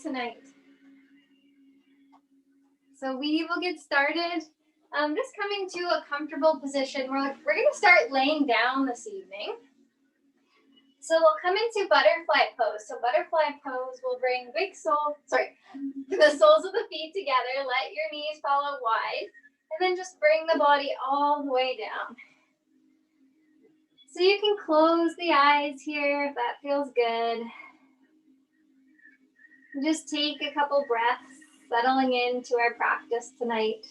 tonight. So we will get started. Just coming to a comfortable position. We're going to start laying down this evening. So we'll come into butterfly pose. So butterfly pose will bring the soles of the feet together. Let your knees fall out wide. And then just bring the body all the way down. So you can close the eyes here if that feels good. And just take a couple breaths, settling into our practice tonight.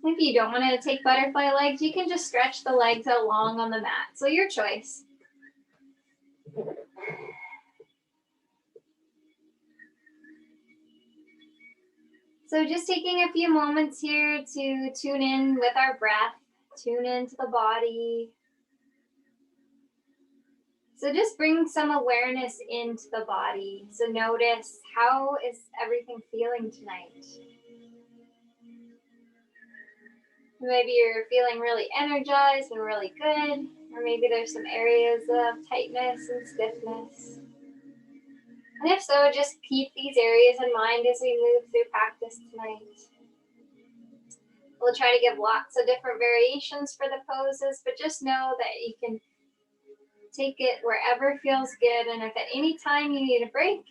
If you don't want to take butterfly legs, you can just stretch the legs out long on the mat. So your choice. So just taking a few moments here to tune in with our breath, tune into the body. So just bring some awareness into the body. So notice, how is everything feeling tonight? Maybe you're feeling really energized and really good, or maybe there's some areas of tightness and stiffness. And if so, just keep these areas in mind as we move through practice tonight. We'll try to give lots of different variations for the poses, but just know that you can take it wherever feels good. And if at any time you need a break,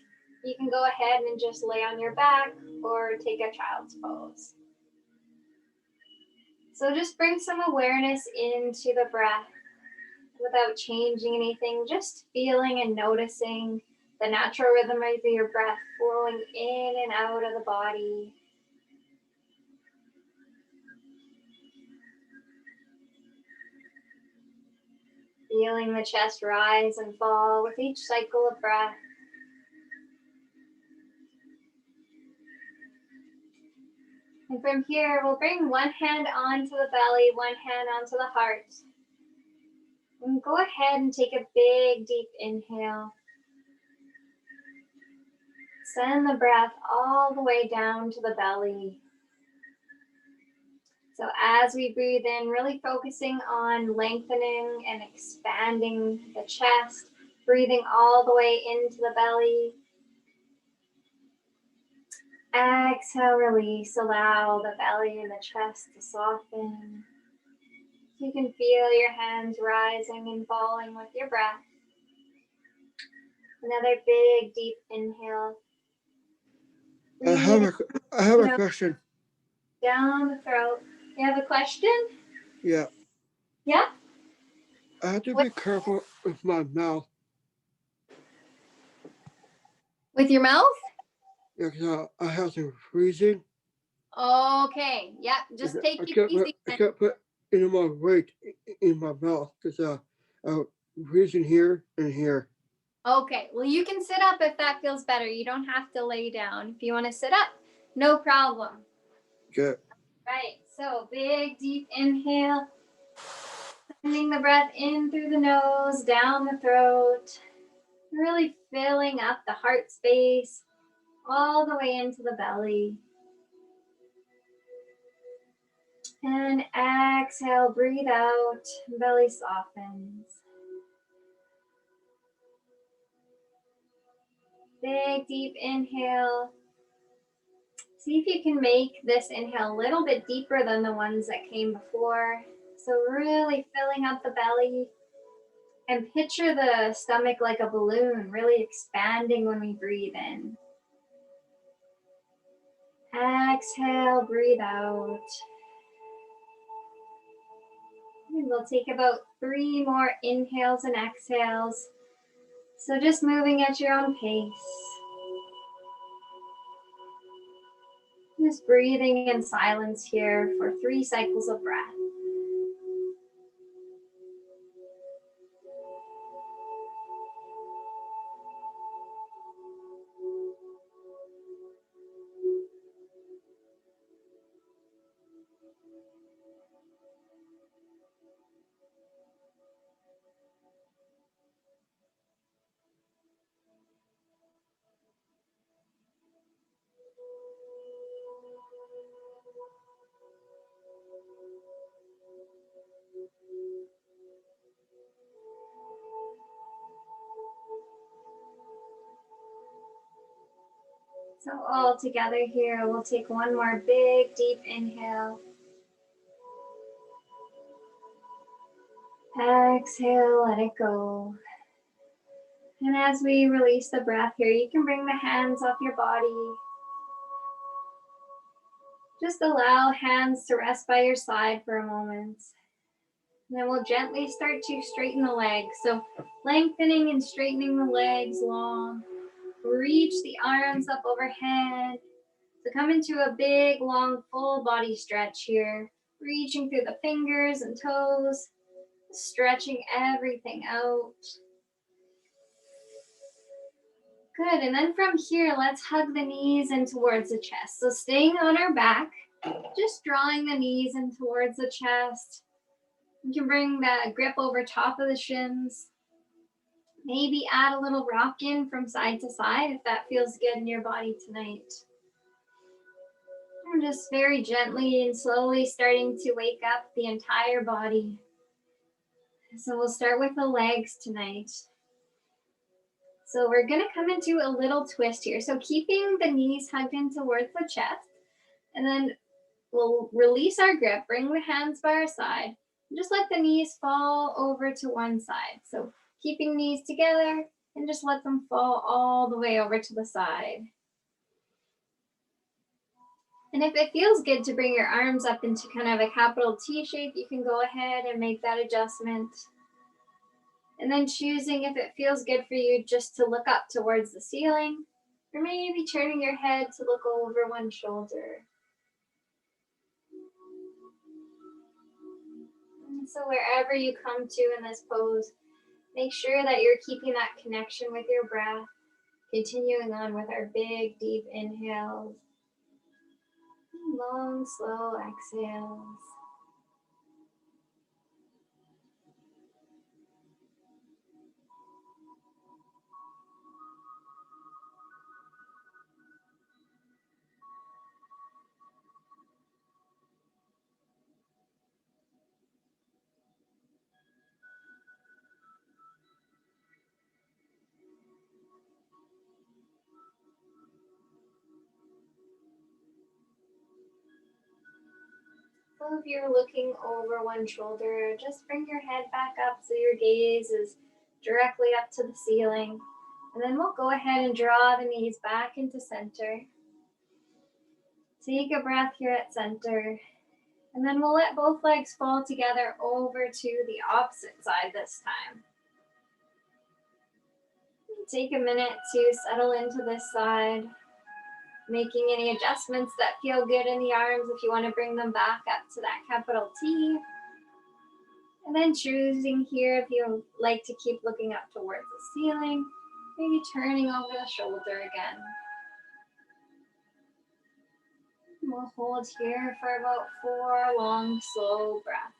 you can go ahead and just lay on your back or take a child's pose. So just bring some awareness into the breath without changing anything, just feeling and noticing the natural rhythm of your breath flowing in and out of the body. Feeling the chest rise and fall with each cycle of breath. And from here, we'll bring one hand onto the belly, one hand onto the heart. And go ahead and take a big, deep inhale. Send the breath all the way down to the belly. So as we breathe in, really focusing on lengthening and expanding the chest, breathing all the way into the belly. Exhale, release, allow the belly and the chest to soften. You can feel your hands rising and falling with your breath. Another big, deep inhale. I have a question. Down the throat. You have a question? Yeah. Yeah? I have to be careful with my mouth. With your mouth? Yeah, I have some freezing. Okay. Yeah, just take it easy. I can't put any more weight in my mouth because I'm freezing here and here. Okay. Well, you can sit up if that feels better. You don't have to lay down. If you want to sit up, no problem. Good. Right. So big, deep inhale. Sending the breath in through the nose, down the throat. Really filling up the heart space all the way into the belly. And exhale, breathe out, belly softens. Big, deep inhale. See if you can make this inhale a little bit deeper than the ones that came before. So really filling up the belly. And picture the stomach like a balloon, really expanding when we breathe in. Exhale, breathe out. And we'll take about 3 more inhales and exhales. So just moving at your own pace. Just breathing in silence here for 3 cycles of breath. So all together here, we'll take one more big, deep inhale. Exhale, let it go. And as we release the breath here, you can bring the hands off your body. Just allow hands to rest by your side for a moment. And then we'll gently start to straighten the legs. So lengthening and straightening the legs long. Reach the arms up overhead. So come into a big, long, full body stretch here. Reaching through the fingers and toes. Stretching everything out. Good, and then from here, let's hug the knees in towards the chest. So staying on our back, just drawing the knees in towards the chest. You can bring the grip over top of the shins. Maybe add a little rock in from side to side if that feels good in your body tonight. And just very gently and slowly starting to wake up the entire body. So we'll start with the legs tonight. So we're gonna come into a little twist here. So keeping the knees hugged in towards the chest, and then we'll release our grip, bring the hands by our side, and just let the knees fall over to one side. So keeping knees together and just let them fall all the way over to the side. And if it feels good to bring your arms up into kind of a capital T shape, you can go ahead and make that adjustment. And then choosing if it feels good for you just to look up towards the ceiling, or maybe turning your head to look over one shoulder. And so wherever you come to in this pose, make sure that you're keeping that connection with your breath, continuing on with our big, deep inhales, and long, slow exhales. So if you're looking over one shoulder, just bring your head back up so your gaze is directly up to the ceiling. And then we'll go ahead and draw the knees back into center. Take a breath here at center. And then we'll let both legs fall together over to the opposite side this time. Take a minute to settle into this side, making any adjustments that feel good in the arms if you want to bring them back up to that capital T. And then choosing here if you like to keep looking up towards the ceiling, maybe turning over the shoulder again. We'll hold here for about 4 long, slow breaths.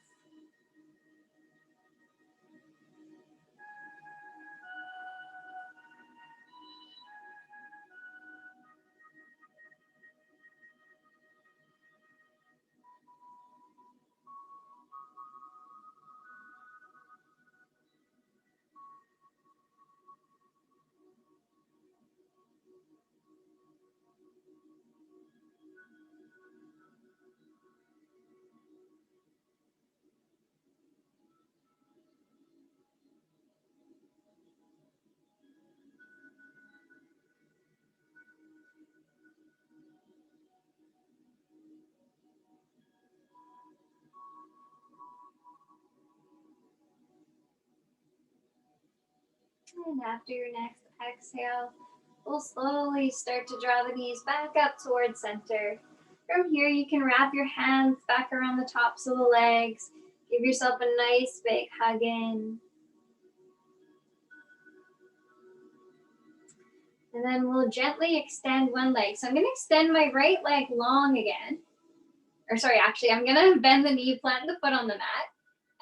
And after your next exhale, we'll slowly start to draw the knees back up towards center. From here, you can wrap your hands back around the tops of the legs. Give yourself a nice big hug in. And then we'll gently extend one leg. So I'm going to extend my right leg long again. Or sorry, actually, I'm going to bend the knee, plant the foot on the mat.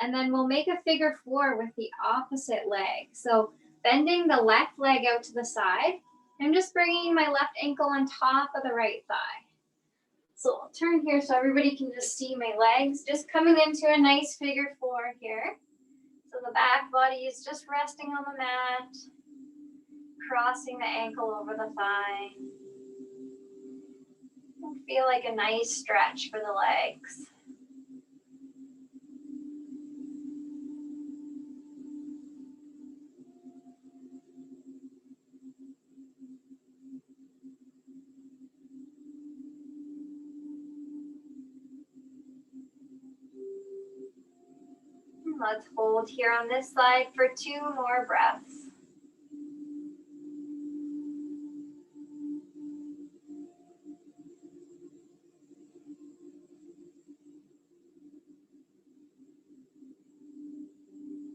And then we'll make a figure 4 with the opposite leg. So bending the left leg out to the side. I'm just bringing my left ankle on top of the right thigh. So I'll turn here so everybody can just see my legs. Just coming into a nice figure 4 here. So the back body is just resting on the mat. Crossing the ankle over the thigh. And feel like a nice stretch for the legs. And let's hold here on this side for 2 more breaths.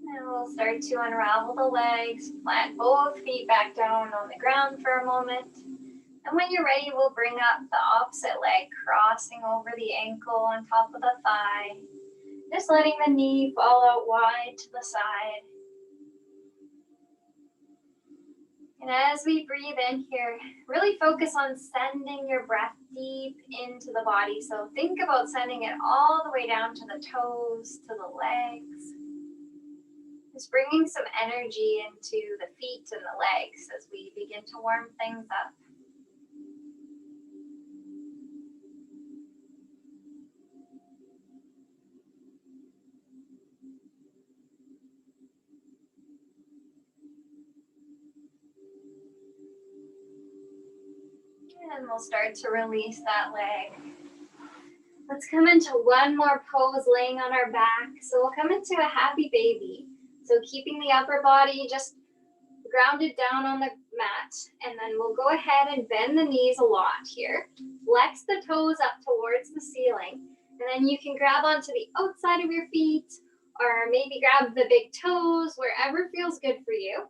And we'll start to unravel the legs, plant both feet back down on the ground for a moment. And when you're ready, we'll bring up the opposite leg, crossing over the ankle on top of the thigh. Just letting the knee fall out wide to the side. And as we breathe in here, really focus on sending your breath deep into the body. So think about sending it all the way down to the toes, to the legs. Just bringing some energy into the feet and the legs as we begin to warm things up. And we'll start to release that leg. Let's come into one more pose laying on our back. So we'll come into a happy baby. So keeping the upper body just grounded down on the mat. And then we'll go ahead and bend the knees a lot here. Flex the toes up towards the ceiling. And then you can grab onto the outside of your feet or maybe grab the big toes, wherever feels good for you.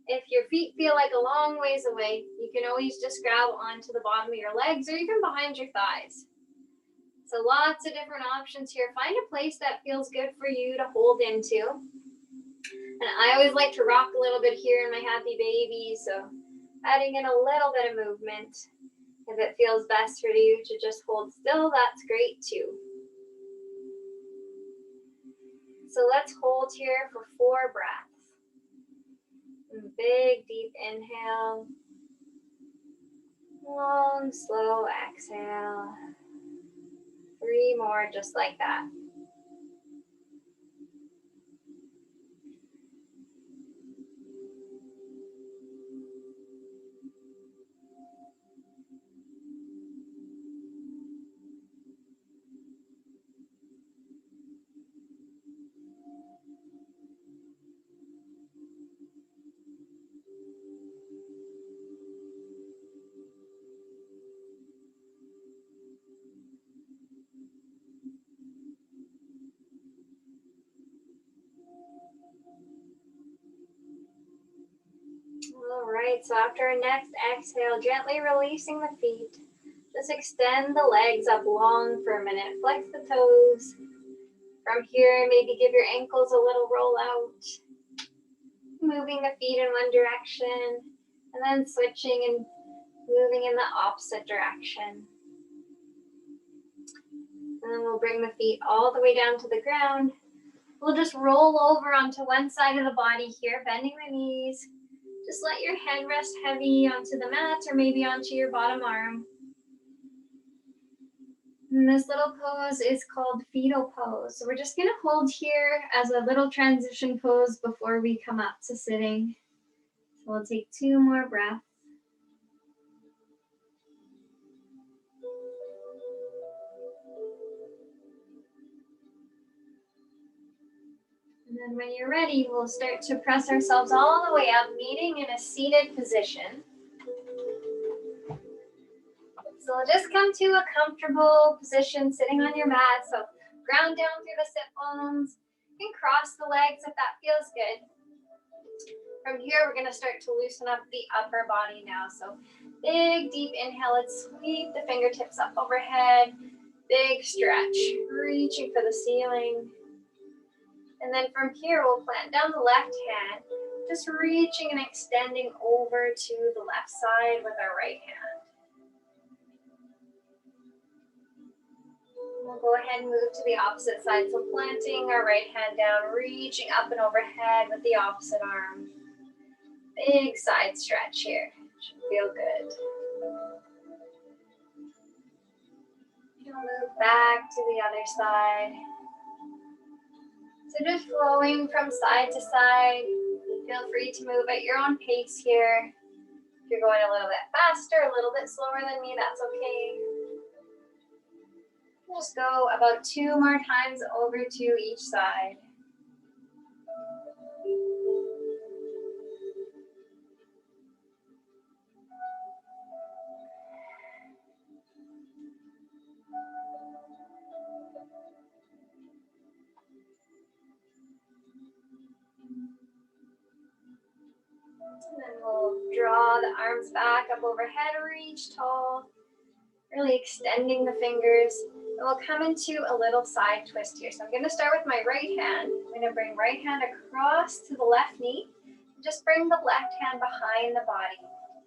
If your feet feel like a long ways away, you can always just grab onto the bottom of your legs or even behind your thighs. So lots of different options here. Find a place that feels good for you to hold into. And I always like to rock a little bit here in my happy baby, so adding in a little bit of movement. If it feels best for you to just hold still, that's great too. So let's hold here for 4 breaths. And big, deep inhale. Long, slow exhale. 3 more just like that. All right, so after our next exhale, gently releasing the feet. Just extend the legs up long for a minute. Flex the toes. From here, maybe give your ankles a little roll out. Moving the feet in one direction, and then switching and moving in the opposite direction. And then we'll bring the feet all the way down to the ground. We'll just roll over onto one side of the body here, bending the knees. Just let your head rest heavy onto the mat or maybe onto your bottom arm. And this little pose is called fetal pose. So we're just going to hold here as a little transition pose before we come up to sitting. So we'll take 2 more breaths. And then when you're ready, we'll start to press ourselves all the way up, meeting in a seated position. So we'll just come to a comfortable position sitting on your mat. So ground down through the sit bones and cross the legs if that feels good. From here, we're going to start to loosen up the upper body now. So big, deep inhale. Let's sweep the fingertips up overhead. Big stretch, reaching for the ceiling. And then from here, we'll plant down the left hand, just reaching and extending over to the left side with our right hand. We'll go ahead and move to the opposite side. So planting our right hand down, reaching up and overhead with the opposite arm. Big side stretch here. Should feel good. You'll move back to the other side. So just flowing from side to side. Feel free to move at your own pace here. If you're going a little bit faster, a little bit slower than me, that's okay. Just go about 2 more times over to each side. And then we'll draw the arms back up overhead, reach tall, really extending the fingers. And we'll come into a little side twist here. So I'm going to start with my right hand. I'm going to bring right hand across to the left knee. Just bring the left hand behind the body.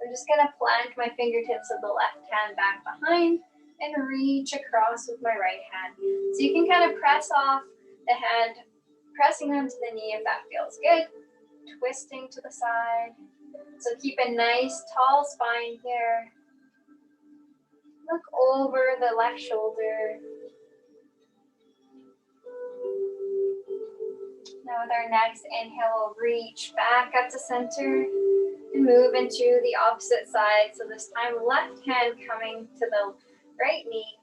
I'm just going to plant my fingertips of the left hand back behind and reach across with my right hand. So you can kind of press off the hand, pressing onto the knee if that feels good. Twisting to the side. So keep a nice tall spine here. Look over the left shoulder. Now with our next inhale, we'll reach back up to center and move into the opposite side. So this time, left hand coming to the right knee.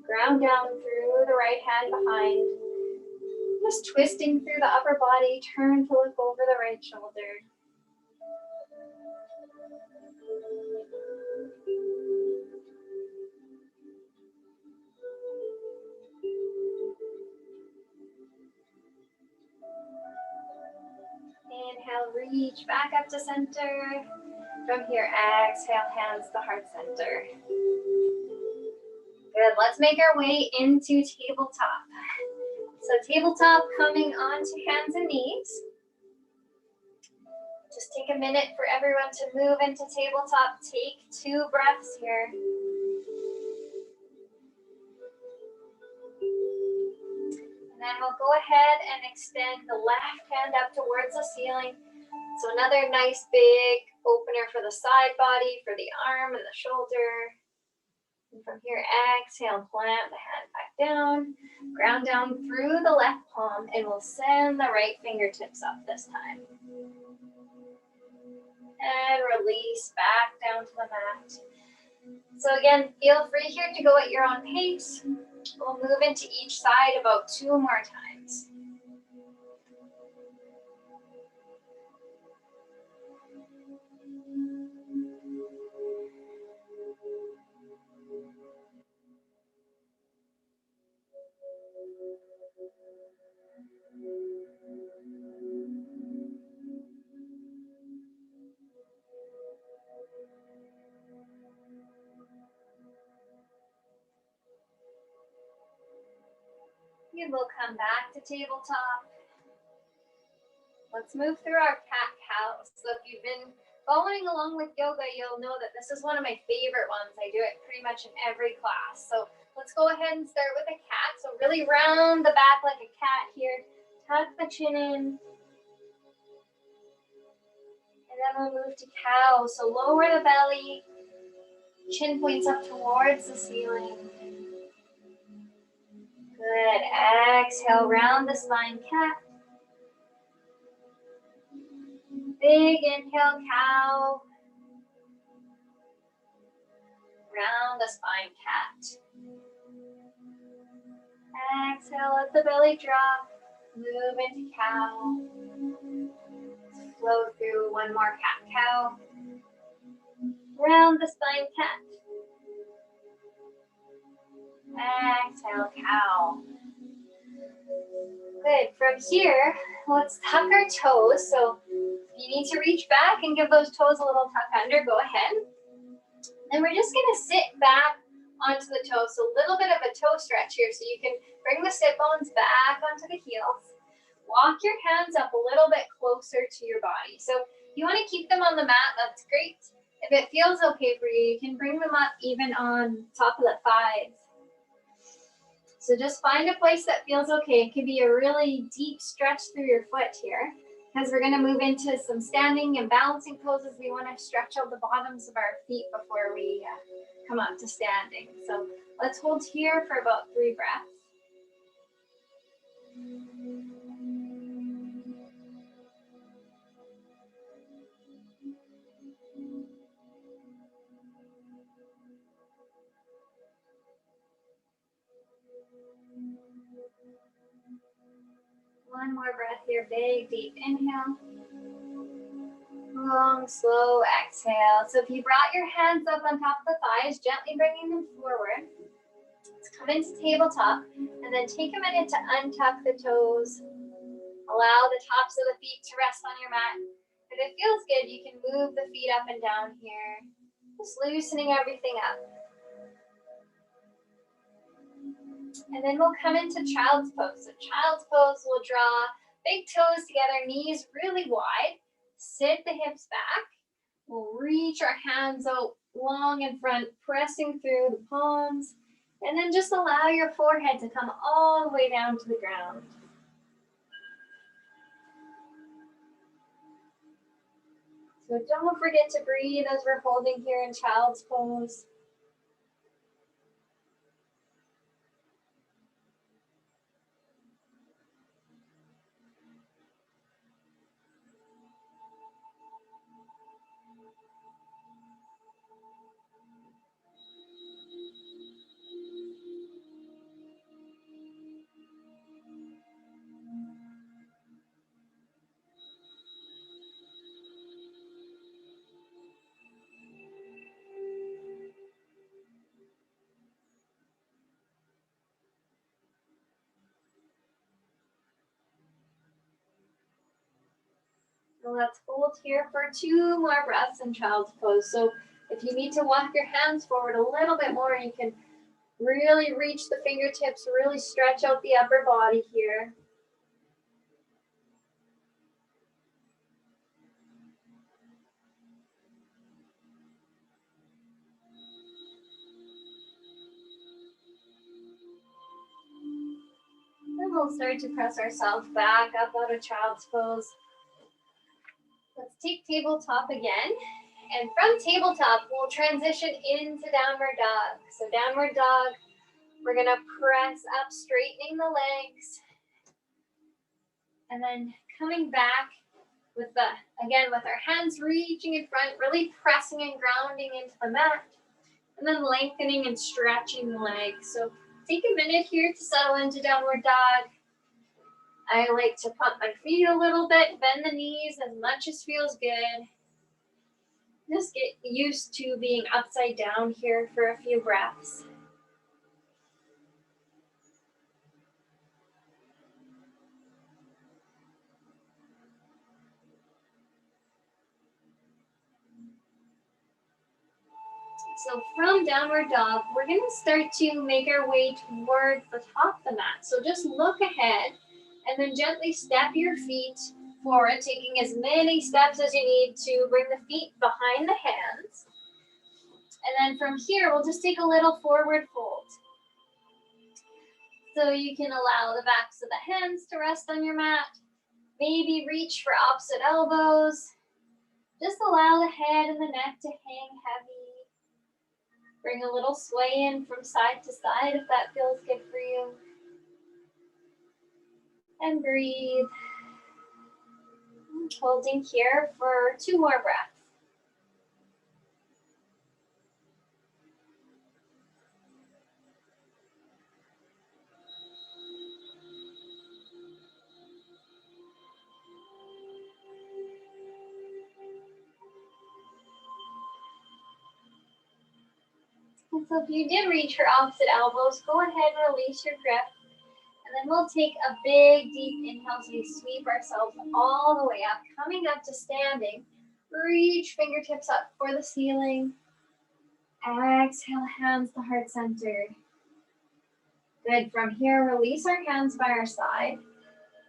Ground down through the right hand behind. Just twisting through the upper body, turn to look over the right shoulder. Inhale, reach back up to center. From here, exhale, hands to heart center. Good, let's make our way into tabletop. So tabletop, coming onto hands and knees. Just take a minute for everyone to move into tabletop. Take 2 breaths here. And then we'll go ahead and extend the left hand up towards the ceiling. So another nice big opener for the side body, for the arm and the shoulder. And from here, exhale, plant the hand back down. Ground down through the left palm, and we'll send the right fingertips up this time. And release back down to the mat. So again, feel free here to go at your own pace. We'll move into each side about 2 more times. And we'll come back to tabletop. Let's move through our cat-cow. So if you've been following along with yoga, you'll know that this is one of my favorite ones. I do it pretty much in every class. So let's go ahead and start with a cat. So really round the back like a cat here. Tuck the chin in. And then we'll move to cow. So lower the belly. Chin points up towards the ceiling. Good. Exhale, round the spine, cat. Big inhale, cow. Round the spine, cat. Exhale, let the belly drop. Move into cow. Flow through one more cat, cow. Round the spine, cat. Exhale, cow. Good. From here, let's tuck our toes. So if you need to reach back and give those toes a little tuck under, go ahead. And we're just going to sit back onto the toes. So a little bit of a toe stretch here. So you can bring the sit bones back onto the heels. Walk your hands up a little bit closer to your body. So if you want to keep them on the mat, that's great. If it feels okay for you, you can bring them up even on top of the thighs. So just find a place that feels okay. It could be a really deep stretch through your foot here. because we're going to move into some standing and balancing poses. We want to stretch out the bottoms of our feet before we come up to standing. So let's hold here for about 3 breaths. One more breath here, big, deep inhale. Long, slow exhale. So if you brought your hands up on top of the thighs, gently bringing them forward. Let's come into tabletop and then take a minute to untuck the toes. Allow the tops of the feet to rest on your mat. If it feels good, you can move the feet up and down here. Just loosening everything up. And then we'll come into child's pose. So child's pose, we'll draw big toes together, knees really wide. Sit the hips back. We'll reach our hands out long in front, pressing through the palms. And then just allow your forehead to come all the way down to the ground. So don't forget to breathe as we're holding here in child's pose. Let's hold here for 2 more breaths in child's pose. So if you need to walk your hands forward a little bit more, you can really reach the fingertips, really stretch out the upper body here. Then we'll start to press ourselves back up out of child's pose. Let's take tabletop again. And from tabletop, we'll transition into downward dog. So downward dog, we're gonna press up, straightening the legs. And then coming back with with our hands reaching in front, really pressing and grounding into the mat. And then lengthening and stretching the legs. So take a minute here to settle into downward dog. I like to pump my feet a little bit, bend the knees as much as feels good. Just get used to being upside down here for a few breaths. So from downward dog, we're going to start to make our way towards the top of the mat. So just look ahead and then gently step your feet forward, taking as many steps as you need to bring the feet behind the hands. And then from here, we'll just take a little forward fold. So you can allow the backs of the hands to rest on your mat. Maybe reach for opposite elbows. Just allow the head and the neck to hang heavy. Bring a little sway in from side to side if that feels good for you. And breathe. Holding here for 2 more breaths. And so if you did reach for opposite elbows, go ahead and release your grip. And then we'll take a big, deep inhale as we sweep ourselves all the way up, coming up to standing. Reach fingertips up for the ceiling. Exhale, hands to heart center. Good. From here, release our hands by our side.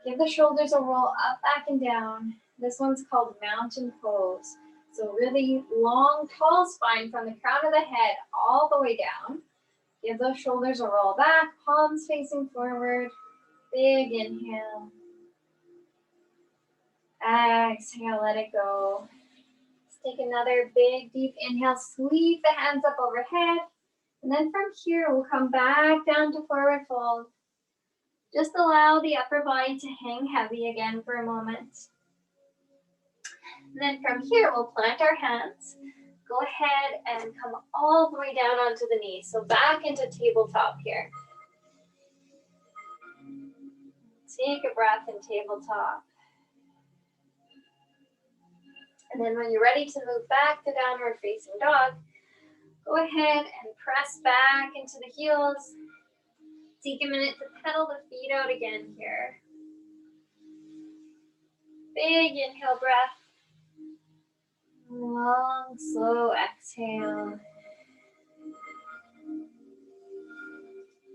Give the shoulders a roll up, back, and down. This one's called mountain pose. So really long, tall spine from the crown of the head all the way down. Give those shoulders a roll back, palms facing forward. Big inhale. Exhale, let it go. Let's take another big, deep inhale. Sweep the hands up overhead. And then from here, we'll come back down to forward fold. Just allow the upper body to hang heavy again for a moment. And then from here, we'll plant our hands. Go ahead and come all the way down onto the knees. So back into tabletop here. Take a breath in tabletop. And then when you're ready to move back to downward facing dog, go ahead and press back into the heels. Take a minute to pedal the feet out again here. Big inhale breath. Long, slow exhale.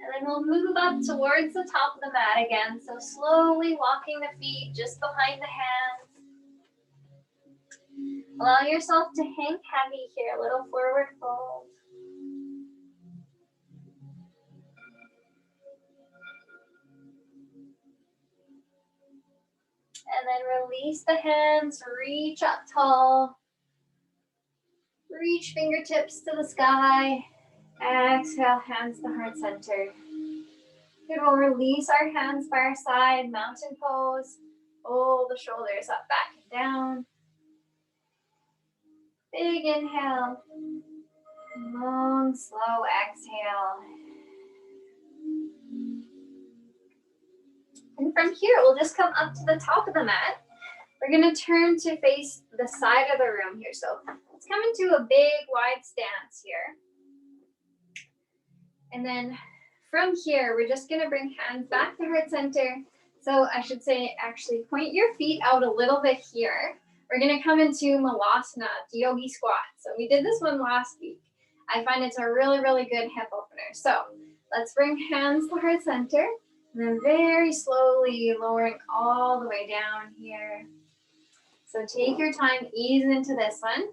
And then we'll move up towards the top of the mat again. So slowly walking the feet just behind the hands. Allow yourself to hang heavy here, a little forward fold. And then release the hands, reach up tall. Reach fingertips to the sky. Exhale, hands to heart center. Good, we'll release our hands by our side, mountain pose. Pull the shoulders up, back, and down. Big inhale. Long, slow exhale. And from here, we'll just come up to the top of the mat. We're going to turn to face the side of the room here. So let's come into a big, wide stance here. And then from here, we're just going to bring hands back to heart center. So I should say, actually point your feet out a little bit here. We're going to come into Malasana, Yogi squat. So we did this one last week. I find it's a really, really good hip opener. So let's bring hands to heart center. And then very slowly lowering all the way down here. So take your time, ease into this one.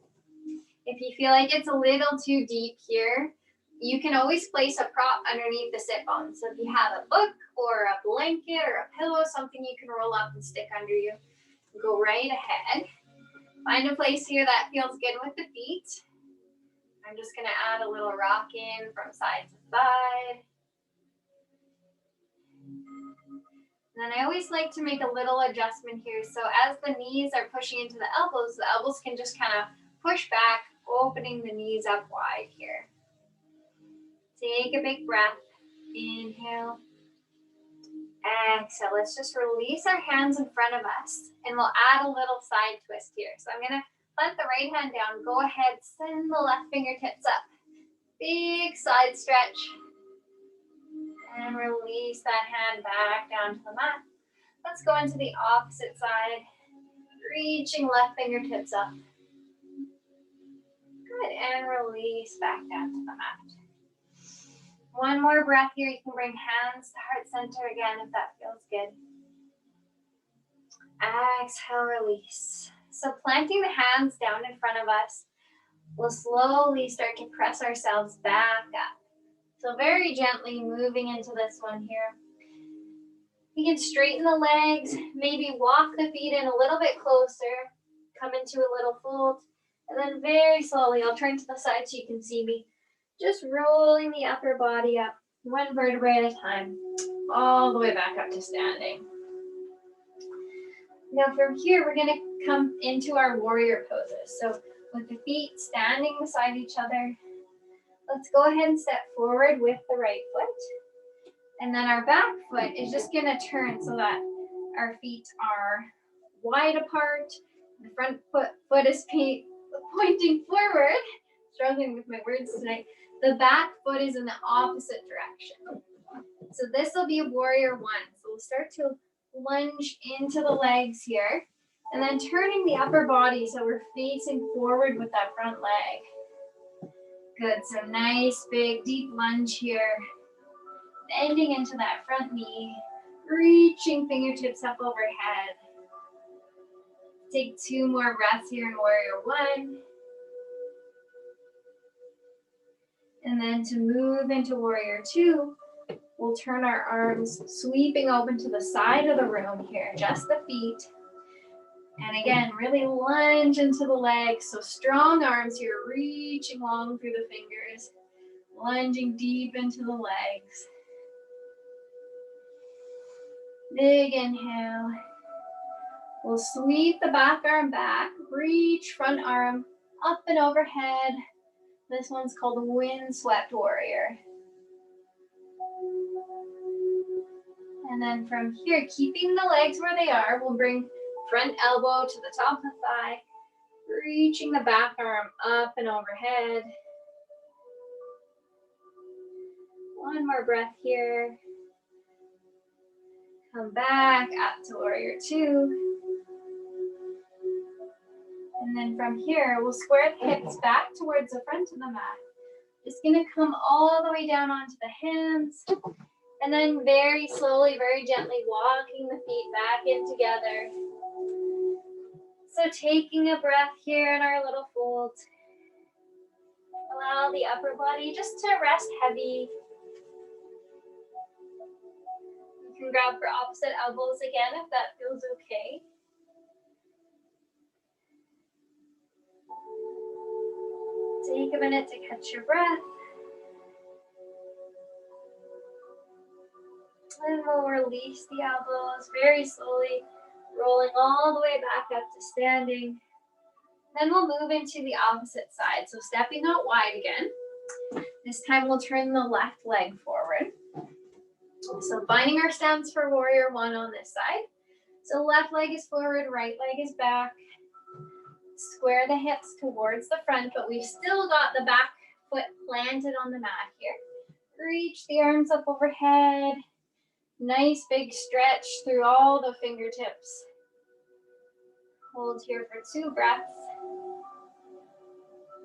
If you feel like it's a little too deep here, you can always place a prop underneath the sit bone. So if you have a book or a blanket or a pillow, something you can roll up and stick under you, go right ahead. Find a place here that feels good with the feet. I'm just going to add a little rock in from side to side. And then I always like to make a little adjustment here. So as the knees are pushing into the elbows can just kind of push back, opening the knees up wide here. Take a big breath. Inhale. Exhale. Let's just release our hands in front of us and we'll add a little side twist here. So I'm going to plant the right hand down. Go ahead, send the left fingertips up. Big side stretch. And release that hand back down to the mat. Let's go into the opposite side. Reaching left fingertips up. Good, and release back down to the mat. One more breath here. You can bring hands to heart center again if that feels good. Exhale, release. So planting the hands down in front of us, we'll slowly start to press ourselves back up. So very gently moving into this one here. You can straighten the legs, maybe walk the feet in a little bit closer, come into a little fold, and then very slowly, I'll turn to the side so you can see me, just rolling the upper body up, one vertebrae at a time, all the way back up to standing. Now from here, we're gonna come into our warrior poses. So with the feet standing beside each other, let's go ahead and step forward with the right foot. And then our back foot is just gonna turn so that our feet are wide apart. The front foot is pointing forward. Struggling with my words tonight. The back foot is in the opposite direction. So this will be a warrior one. So we'll start to lunge into the legs here. And then turning the upper body so we're facing forward with that front leg. Good, so nice, big, deep lunge here. Bending into that front knee. Reaching fingertips up overhead. Take 2 more breaths here in warrior one. And then to move into warrior two, we'll turn our arms sweeping open to the side of the room here, just the feet. And again, really lunge into the legs. So strong arms here, reaching long through the fingers, lunging deep into the legs. Big inhale. We'll sweep the back arm back, reach front arm up and overhead. This one's called the windswept warrior. And then from here, keeping the legs where they are, we'll bring front elbow to the top of the thigh, reaching the back arm up and overhead. One more breath here. Come back up to warrior two. And then from here, we'll square the hips back towards the front of the mat. Just gonna come all the way down onto the hands. And then very slowly, very gently walking the feet back in together. So taking a breath here in our little fold. Allow the upper body just to rest heavy. You can grab for opposite elbows again if that feels okay. Take a minute to catch your breath. And we'll release the elbows very slowly, rolling all the way back up to standing. Then we'll move into the opposite side. So stepping out wide again. This time we'll turn the left leg forward. So finding our stance for warrior one on this side. So left leg is forward, right leg is back. Square the hips towards the front, but we've still got the back foot planted on the mat here. Reach the arms up overhead. Nice big stretch through all the fingertips. Hold here for 2 breaths.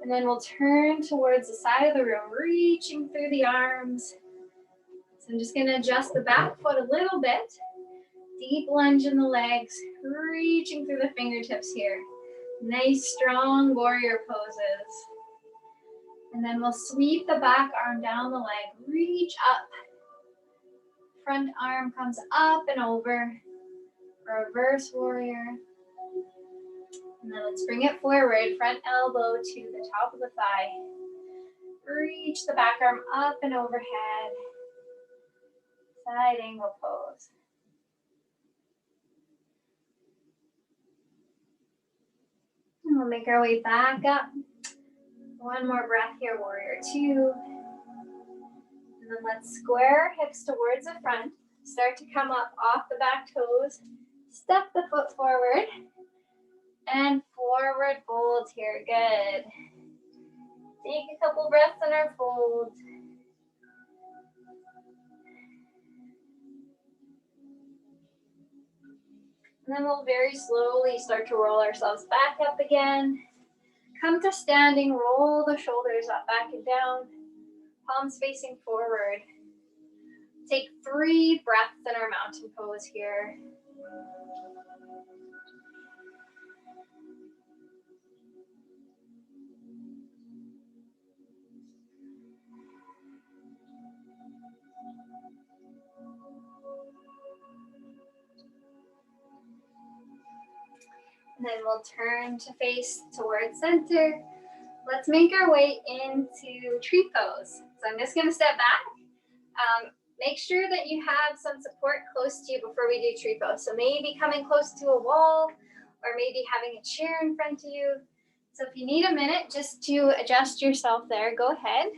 And then we'll turn towards the side of the room, reaching through the arms. So I'm just going to adjust the back foot a little bit. Deep lunge in the legs, reaching through the fingertips here. Nice strong warrior poses. And then we'll sweep the back arm down the leg, reach up. Front arm comes up and over. Reverse warrior. And then let's bring it forward, front elbow to the top of the thigh. Reach the back arm up and overhead. Side angle pose. And we'll make our way back up. One more breath here, warrior two. And then let's square our hips towards the front. Start to come up off the back toes. Step the foot forward. And forward fold here, good. Take a couple breaths in our fold. And then we'll very slowly start to roll ourselves back up again. Come to standing, roll the shoulders up, back and down. Palms facing forward. Take 3 breaths in our mountain pose here. And then we'll turn to face towards center. Let's make our way into tree pose. So I'm just going to step back. Make sure that you have some support close to you before we do tree pose. So maybe coming close to a wall or maybe having a chair in front of you. So if you need a minute just to adjust yourself there, go ahead.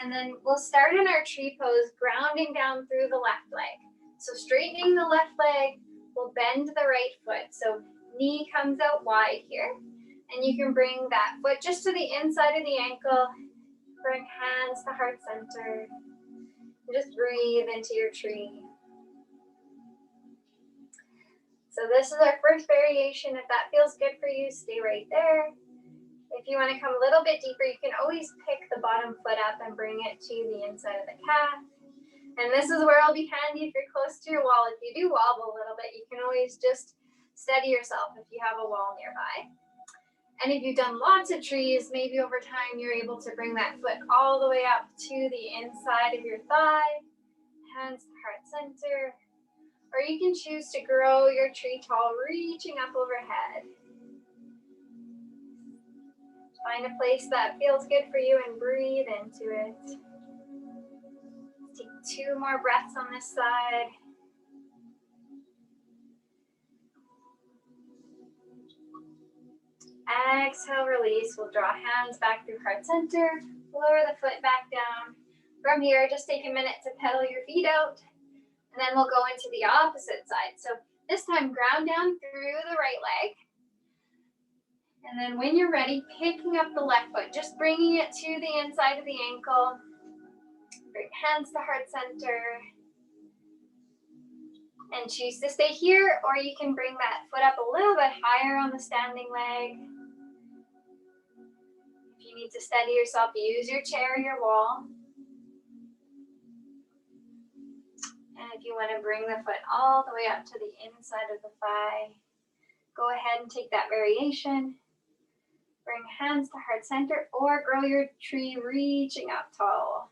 And then we'll start in our tree pose, grounding down through the left leg. So straightening the left leg, we'll bend the right foot. So knee comes out wide here. And you can bring that foot just to the inside of the ankle. Bring hands to heart center. Just breathe into your tree. So this is our first variation. If that feels good for you, stay right there. If you want to come a little bit deeper, you can always pick the bottom foot up and bring it to the inside of the calf. And this is where I'll be handy if you're close to your wall. If you do wobble a little bit, you can always just steady yourself if you have a wall nearby. And if you've done lots of trees, maybe over time you're able to bring that foot all the way up to the inside of your thigh, hands to heart center. Or you can choose to grow your tree tall, reaching up overhead. Find a place that feels good for you and breathe into it. Take 2 more breaths on this side. Exhale, release. We'll draw hands back through heart center. Lower the foot back down. From here, just take a minute to pedal your feet out. And then we'll go into the opposite side. So this time, ground down through the right leg. And then when you're ready, picking up the left foot, just bringing it to the inside of the ankle. Bring hands to heart center. And choose to stay here, or you can bring that foot up a little bit higher on the standing leg. If you need to steady yourself, use your chair or your wall. And if you want to bring the foot all the way up to the inside of the thigh, go ahead and take that variation. Bring hands to heart center or grow your tree reaching up tall.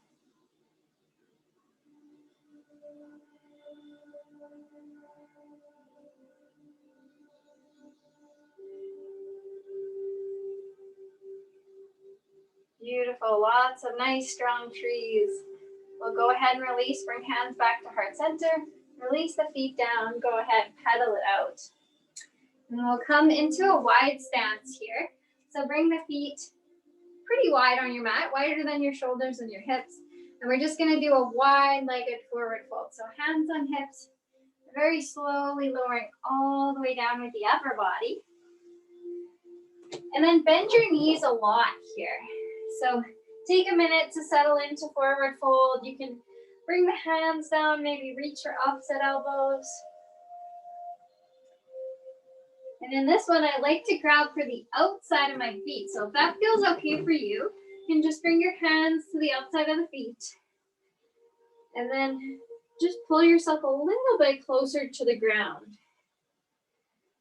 Beautiful, lots of nice strong trees. We'll go ahead and release, bring hands back to heart center, release the feet down, go ahead, pedal it out. And we'll come into a wide stance here. So bring the feet pretty wide on your mat, wider than your shoulders and your hips. And we're just gonna do a wide-legged forward fold. So hands on hips, very slowly lowering all the way down with the upper body. And then bend your knees a lot here. So take a minute to settle into forward fold. You can bring the hands down, maybe reach your opposite elbows. And in this one, I like to grab for the outside of my feet. So if that feels okay for you, you can just bring your hands to the outside of the feet. And then just pull yourself a little bit closer to the ground.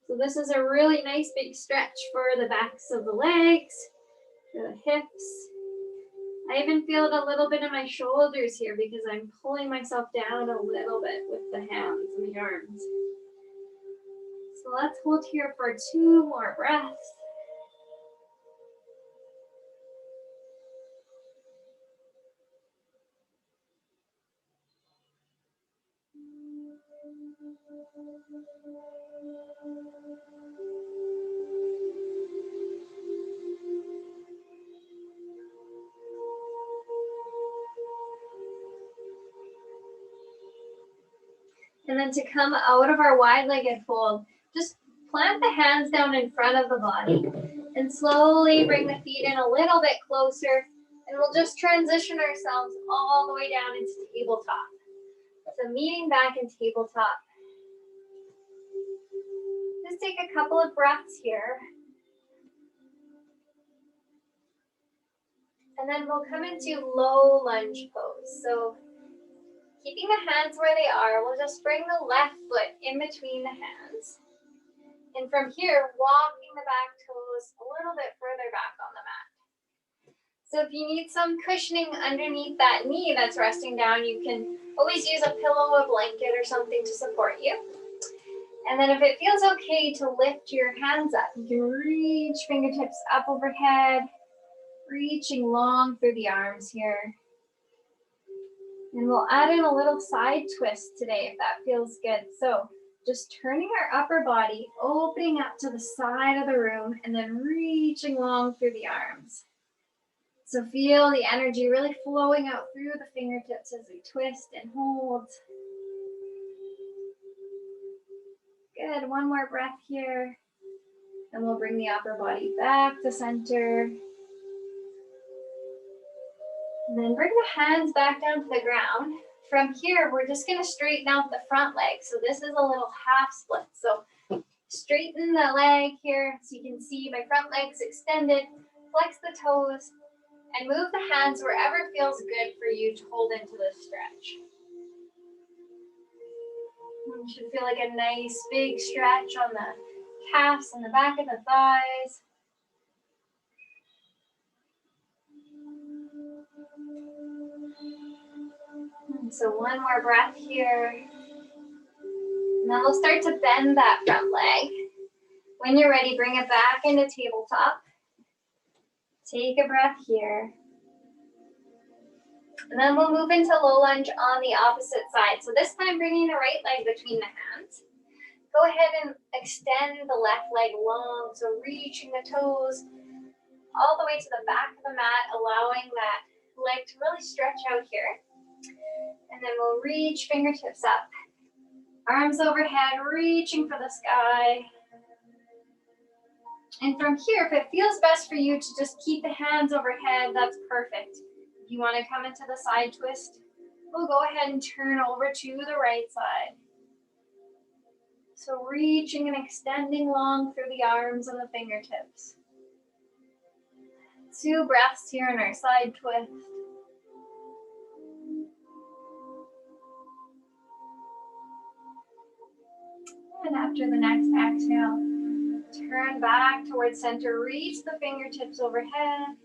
So this is a really nice big stretch for the backs of the legs, for the hips. I even feel it a little bit in my shoulders here because I'm pulling myself down a little bit with the hands and the arms. So let's hold here for 2 more breaths. And then to come out of our wide-legged fold, just plant the hands down in front of the body and slowly bring the feet in a little bit closer. And we'll just transition ourselves all the way down into tabletop. So meeting back in tabletop. Just take a couple of breaths here. And then we'll come into low lunge pose. So keeping the hands where they are, we'll just bring the left foot in between the hands. And from here, walking the back toes a little bit further back on the mat. So if you need some cushioning underneath that knee that's resting down, you can always use a pillow, a blanket, or something to support you. And then if it feels okay to lift your hands up, you can reach fingertips up overhead, reaching long through the arms here. And we'll add in a little side twist today if that feels good. So just turning our upper body, opening up to the side of the room, and then reaching long through the arms. So feel the energy really flowing out through the fingertips as we twist and hold. Good, 1 more breath here. And we'll bring the upper body back to center. And then bring the hands back down to the ground. From here, we're just gonna straighten out the front leg. So this is a little half split. So straighten the leg here so you can see my front leg's extended. Flex the toes and move the hands wherever feels good for you to hold into this stretch. You should feel like a nice big stretch on the calves and the back of the thighs. So 1 more breath here. And then we'll start to bend that front leg. When you're ready, bring it back into tabletop. Take a breath here. And then we'll move into low lunge on the opposite side. So this time bringing the right leg between the hands. Go ahead and extend the left leg long, so reaching the toes all the way to the back of the mat, allowing that leg to really stretch out here. And then we'll reach fingertips up. Arms overhead, reaching for the sky. And from here, if it feels best for you to just keep the hands overhead, that's perfect. If you want to come into the side twist, we'll go ahead and turn over to the right side. So reaching and extending long through the arms and the fingertips. 2 breaths here in our side twist. And after the next exhale, turn back towards center, reach the fingertips overhead,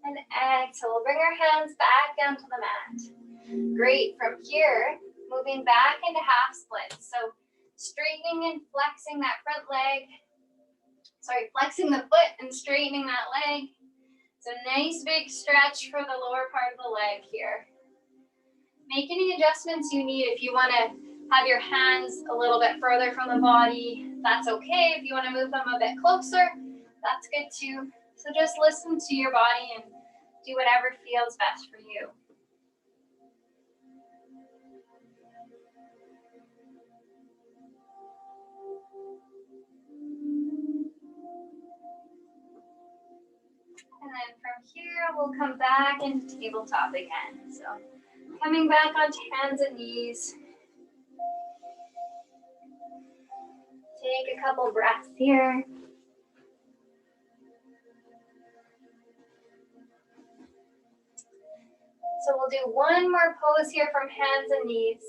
and exhale. We'll bring our hands back down to the mat. Great. From here, moving back into half splits. So straightening and flexing that front leg. Sorry, flexing the foot and straightening that leg. So nice big stretch for the lower part of the leg here. Make any adjustments you need. If you want to have your hands a little bit further from the body, that's okay. If you want to move them a bit closer, that's good too. So just listen to your body and do whatever feels best for you. And then from here, we'll come back into tabletop again. So coming back onto hands and knees. Take a couple breaths here. So we'll do one more pose here from hands and knees.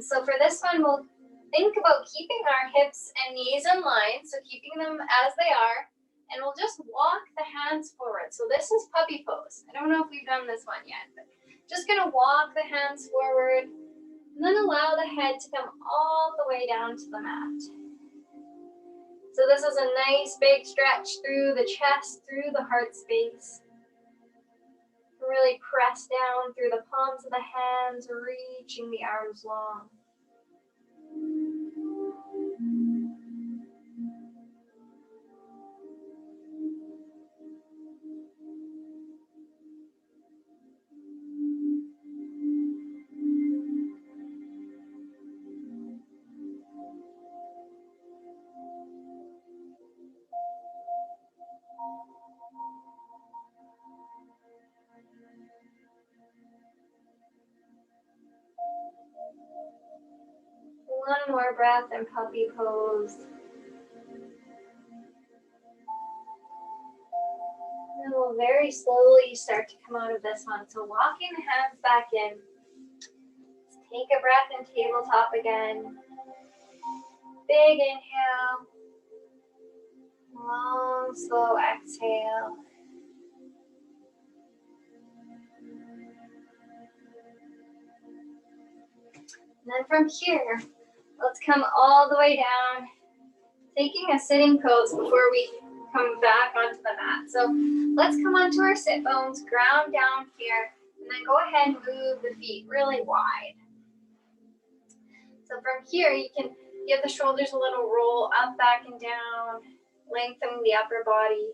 So for this one, we'll think about keeping our hips and knees in line, so keeping them as they are, and we'll just walk the hands forward. So this is puppy pose. I don't know if we've done this one yet, but just gonna walk the hands forward, and then allow the head to come all the way down to the mat. So this is a nice big stretch through the chest, through the heart space. Really press down through the palms of the hands, reaching the arms long. One more breath in puppy pose. And we'll very slowly start to come out of this one. So walking the hands back in. Let's take a breath in tabletop again. Big inhale. Long, slow exhale. And then from here, let's come all the way down, taking a sitting pose before we come back onto the mat. So let's come onto our sit bones, ground down here, and then go ahead and move the feet really wide. So from here, you can give the shoulders a little roll up, back, and down, lengthening the upper body.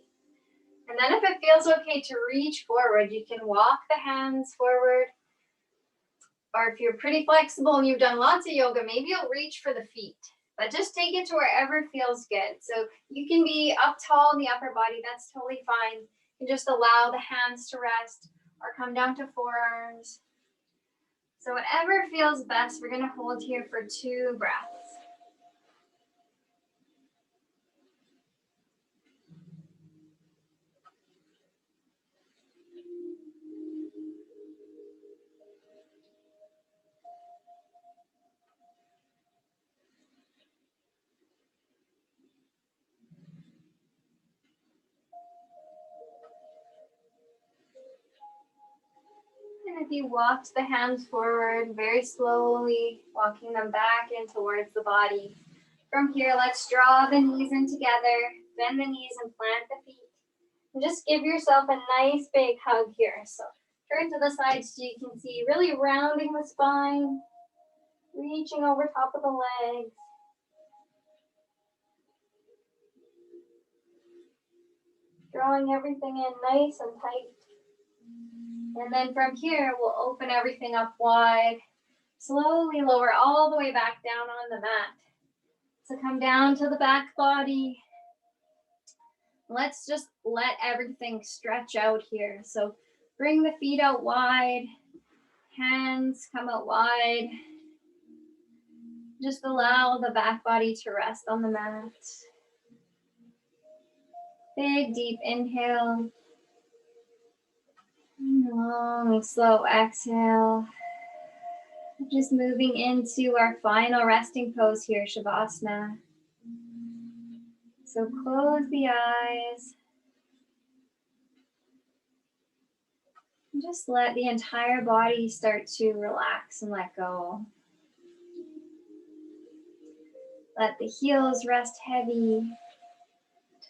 And then if it feels okay to reach forward, you can walk the hands forward. Or if you're pretty flexible and you've done lots of yoga, maybe you'll reach for the feet. But just take it to wherever feels good. So you can be up tall in the upper body, that's totally fine. You can just allow the hands to rest or come down to forearms. So whatever feels best, we're gonna hold here for 2 breaths. you walked the hands forward very slowly, walking them back in towards the body. From here, let's draw the knees in together, bend the knees and plant the feet. And just give yourself a nice big hug here. So turn to the side so you can see, really rounding the spine, reaching over top of the legs. Drawing everything in nice and tight. And then from here, we'll open everything up wide. Slowly lower all the way back down on the mat. So come down to the back body. Let's just let everything stretch out here. So bring the feet out wide. Hands come out wide. Just allow the back body to rest on the mat. Big, deep inhale. Long, slow exhale. Just moving into our final resting pose here, Shavasana. So close the eyes. And just let the entire body start to relax and let go. Let the heels rest heavy.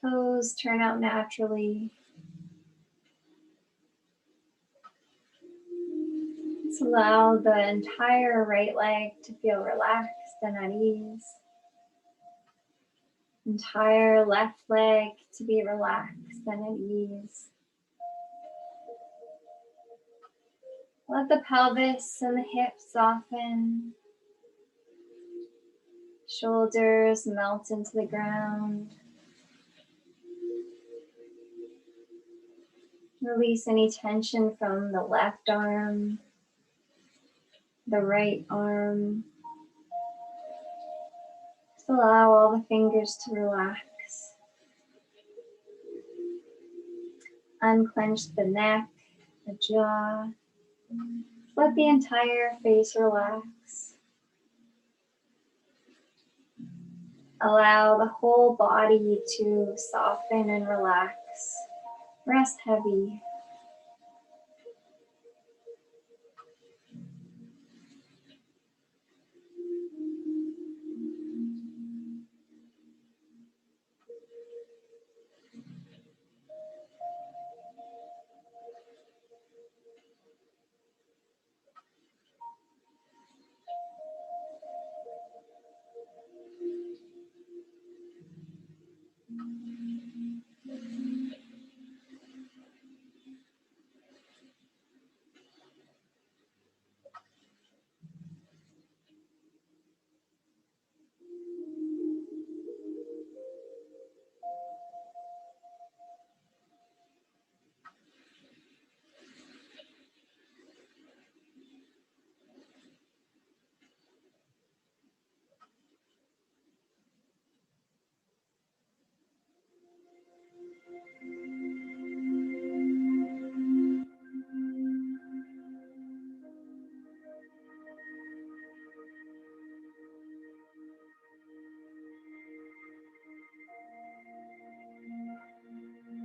Toes turn out naturally. Just allow the entire right leg to feel relaxed and at ease. Entire left leg to be relaxed and at ease. Let the pelvis and the hips soften. Shoulders melt into the ground. Release any tension from the left arm, the right arm. Just allow all the fingers to relax. Unclench the neck, the jaw. Let the entire face relax. Allow the whole body to soften and relax. Rest heavy.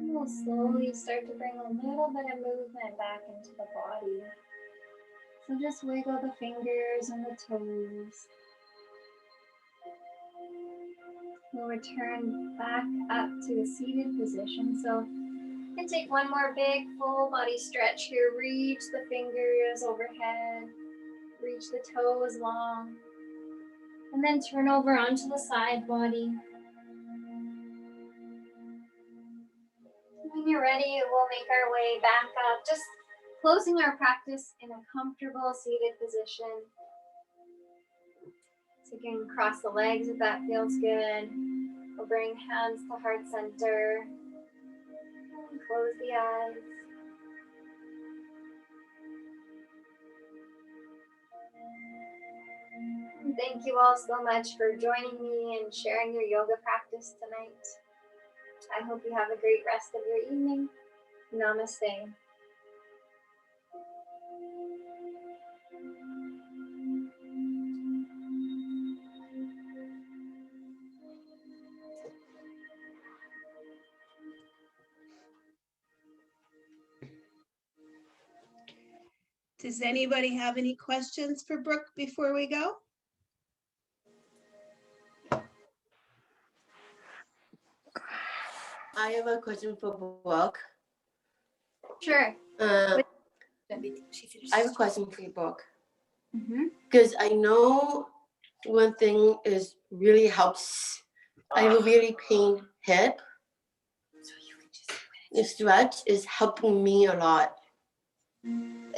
We'll slowly start to bring a little bit of movement back into the body. So just wiggle the fingers and the toes. We'll return back up to a seated position. So you can take one more big full body stretch here. Reach the fingers overhead. Reach the toes long. And then turn over onto the side body. When you're ready, we'll make our way back up, just closing our practice in a comfortable seated position. So you can cross the legs if that feels good. We'll bring hands to heart center. And close the eyes. And thank you all so much for joining me and sharing your yoga practice tonight. I hope you have a great rest of your evening. Namaste. Does anybody have any questions for Brooke before we go? I have a question for Brooke. Sure. I have a question for you, Brooke. Mm-hmm. Because I know one thing is really helps. I have a really pain hip. The stretch is helping me a lot.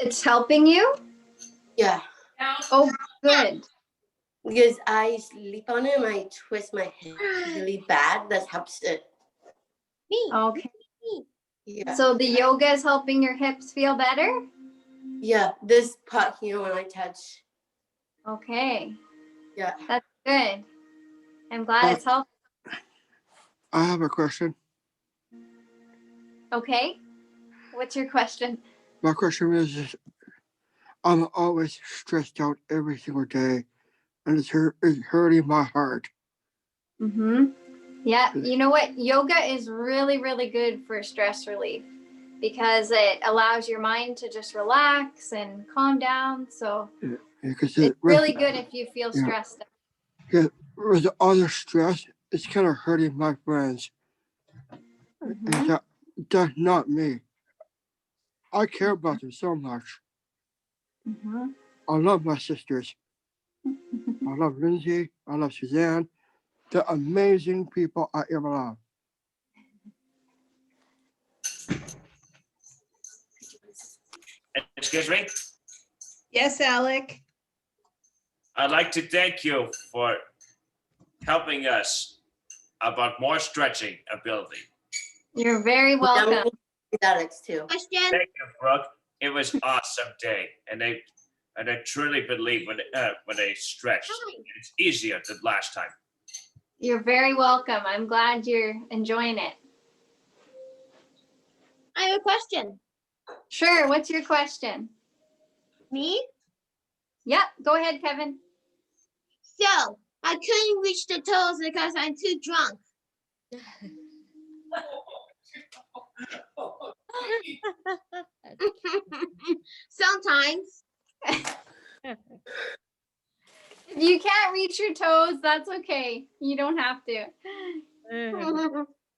It's helping you? Yeah, Oh, good. because I sleep on it and I twist my hip really bad. That helps it. Okay. Yeah. So the yoga is helping your hips feel better? Yeah, this part here when I touch. Okay. Yeah. That's good. I'm glad it's helping. I have a question. Okay. What's your question? My question is I'm always stressed out every single day, and it's hurting my heart. Mm-hmm. Yeah, you know what? Yoga is really, really good for stress relief because it allows your mind to just relax and calm down. So Because it's really good if you feel Yeah. stressed. with all the stress, it's kind of hurting my friends. Mhm. And that's not me. I care about them so much. Mhm. I love my sisters. I love Lindsay. I love Suzanne. They're amazing people I ever loved. Excuse me. Yes, Alec. I'd like to thank you for helping us about more stretching ability. You're very welcome. Alex too. Question. Thank you, Brooke. It was an awesome day, and I truly believe when they stretch, it's easier than last time. You're very welcome. I'm glad you're enjoying it. I have a question. Sure. What's your question? Me? Yep. Go ahead, Kevin. So, I couldn't reach the toes because I'm too drunk. Sometimes. If you can't reach your toes, that's okay. You don't have to.